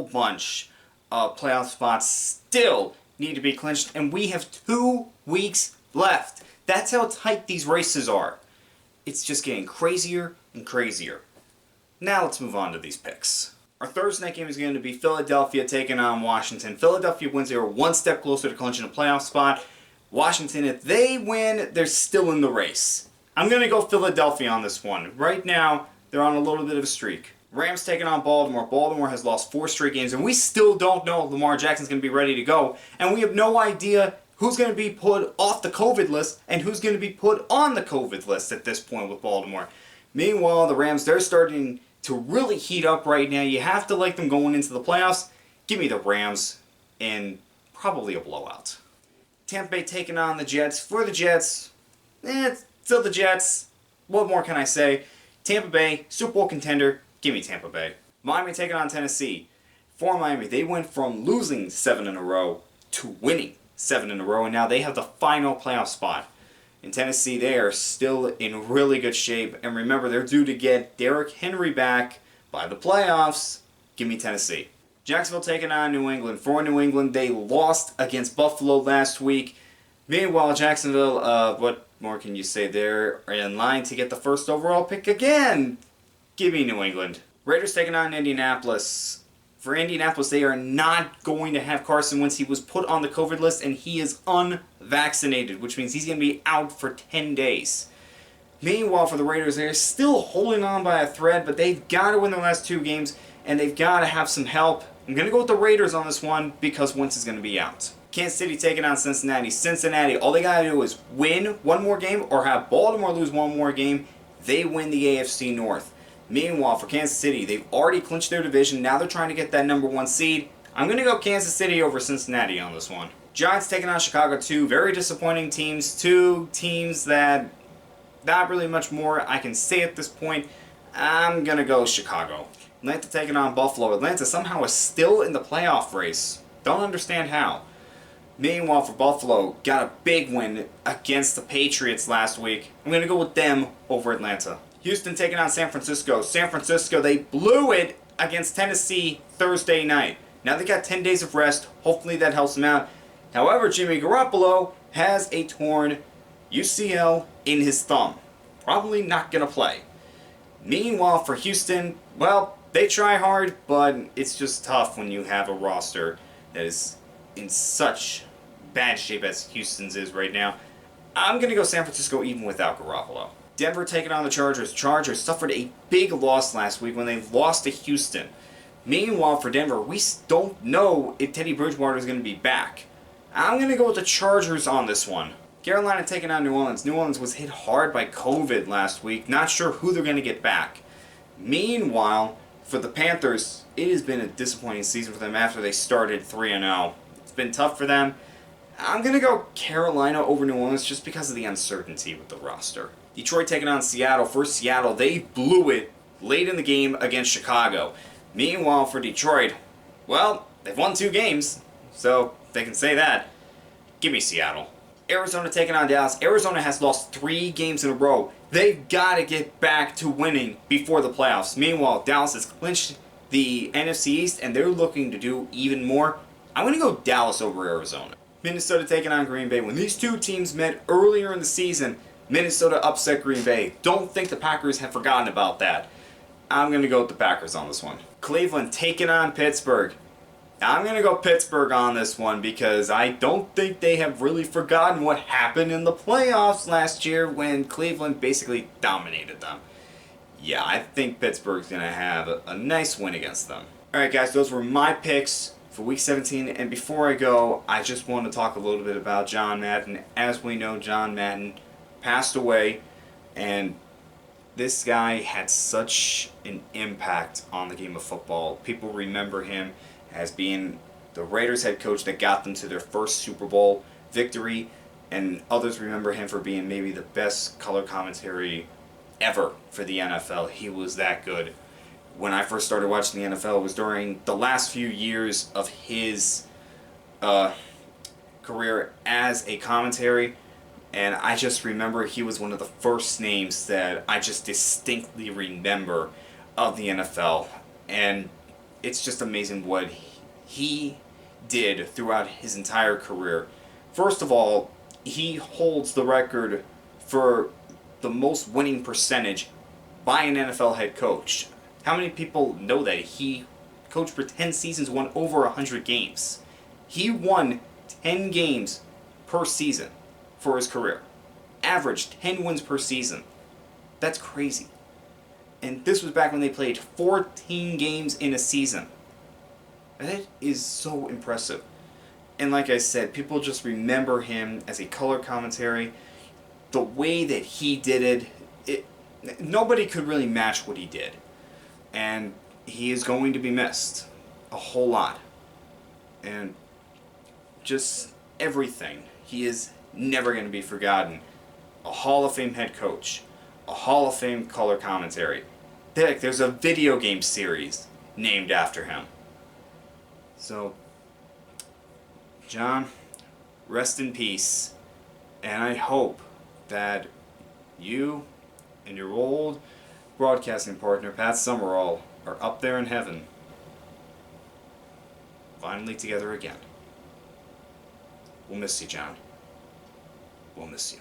whole bunch of playoff spots still need to be clinched, and we have 2 weeks left. That's how tight these races are. It's just getting crazier and crazier. Now let's move on to these picks. Our Thursday night game is going to be Philadelphia taking on Washington. Philadelphia wins. They are 1 step closer to clinching a playoff spot. Washington, if they win, they're still in the race. I'm going to go Philadelphia on this one. Right now, they're on a little bit of a streak. Rams taking on Baltimore. Baltimore has lost 4 straight games, and we still don't know if Lamar Jackson's going to be ready to go. And we have no idea who's going to be put off the COVID list and who's going to be put on the COVID list at this point with Baltimore. Meanwhile, the Rams, they're starting to really heat up right now. You have to like them going into the playoffs. Give me the Rams and probably a blowout. Tampa Bay taking on the Jets. For the Jets, it's still the Jets. What more can I say? Tampa Bay, Super Bowl contender. Give me Tampa Bay. Miami taking on Tennessee. For Miami, they went from losing 7 in a row to winning 7 in a row, and now they have the final playoff spot. In Tennessee, they are still in really good shape, and remember, they're due to get Derrick Henry back by the playoffs. Give me Tennessee. Jacksonville taking on New England. For New England, they lost against Buffalo last week. Meanwhile, Jacksonville, what more can you say? They're in line to get the first overall pick again. Give me New England. Raiders taking on Indianapolis. For Indianapolis, they are not going to have Carson Wentz. He was put on the COVID list, and he is unvaccinated, which means he's going to be out for 10 days. Meanwhile, for the Raiders, they're still holding on by a thread, but they've got to win their last 2 games, and they've got to have some help. I'm going to go with the Raiders on this one because Wentz is going to be out. Kansas City taking on Cincinnati. Cincinnati, all they got to do is win 1 more game or have Baltimore lose 1 more game. They win the AFC North. Meanwhile, for Kansas City, they've already clinched their division. Now they're trying to get that number 1 seed. I'm going to go Kansas City over Cincinnati on this one. Giants taking on Chicago. 2 very disappointing teams. 2 teams that not really much more I can say at this point. I'm going to go Chicago. Atlanta taking on Buffalo. Atlanta somehow is still in the playoff race. Don't understand how. Meanwhile, for Buffalo, got a big win against the Patriots last week. I'm going to go with them over Atlanta. Houston taking on San Francisco. San Francisco, they blew it against Tennessee Thursday night. Now they got 10 days of rest. Hopefully that helps them out. However, Jimmy Garoppolo has a torn UCL in his thumb. Probably not going to play. Meanwhile, for Houston, well, they try hard, but it's just tough when you have a roster that is in such bad shape as Houston's is right now. I'm going to go San Francisco even without Garoppolo. Denver taking on the Chargers. Chargers suffered a big loss last week when they lost to Houston. Meanwhile, for Denver, we don't know if Teddy Bridgewater is going to be back. I'm going to go with the Chargers on this one. Carolina taking on New Orleans. New Orleans was hit hard by COVID last week. Not sure who they're going to get back. Meanwhile, for the Panthers, it has been a disappointing season for them after they started 3-0. It's been tough for them. I'm going to go Carolina over New Orleans just because of the uncertainty with the roster. Detroit taking on Seattle. For Seattle, they blew it late in the game against Chicago. Meanwhile, for Detroit, well, they've won 2 games, so they can say that. Give me Seattle. Arizona taking on Dallas. Arizona has lost 3 games in a row. They've got to get back to winning before the playoffs. Meanwhile, Dallas has clinched the NFC East, and they're looking to do even more. I'm going to go Dallas over Arizona. Minnesota taking on Green Bay. When these 2 teams met earlier in the season, Minnesota upset Green Bay. Don't think the Packers have forgotten about that. I'm going to go with the Packers on this one. Cleveland taking on Pittsburgh. I'm going to go Pittsburgh on this one because I don't think they have really forgotten what happened in the playoffs last year when Cleveland basically dominated them. Yeah, I think Pittsburgh's going to have a nice win against them. Alright guys, those were my picks for Week 17. And before I go, I just want to talk a little bit about John Madden. As we know, John Madden passed away, and this guy had such an impact on the game of football. People remember him as being the Raiders head coach that got them to their first Super Bowl victory, and others remember him for being maybe the best color commentary ever for the NFL. He was that good. When I first started watching the NFL, it was during the last few years of his career as a commentary, and I just remember he was one of the first names that I just distinctly remember of the NFL. And it's just amazing what he did throughout his entire career. First of all, he holds the record for the most winning percentage by an NFL head coach. How many people know that? He coached for 10 seasons, won over 100 games. He won 10 games per season for his career. Averaged 10 wins per season. That's crazy. And this was back when they played 14 games in a season. That is so impressive. And like I said, people just remember him as a color commentary. The way that he did it, nobody could really match what he did. And he is going to be missed a whole lot. And just everything. He is never going to be forgotten. A Hall of Fame head coach. A Hall of Fame color commentary. Heck, there's a video game series named after him. So, John, rest in peace. And I hope that you and your old broadcasting partner, Pat Summerall, are up there in heaven, finally together again. We'll miss you, John. We'll miss you.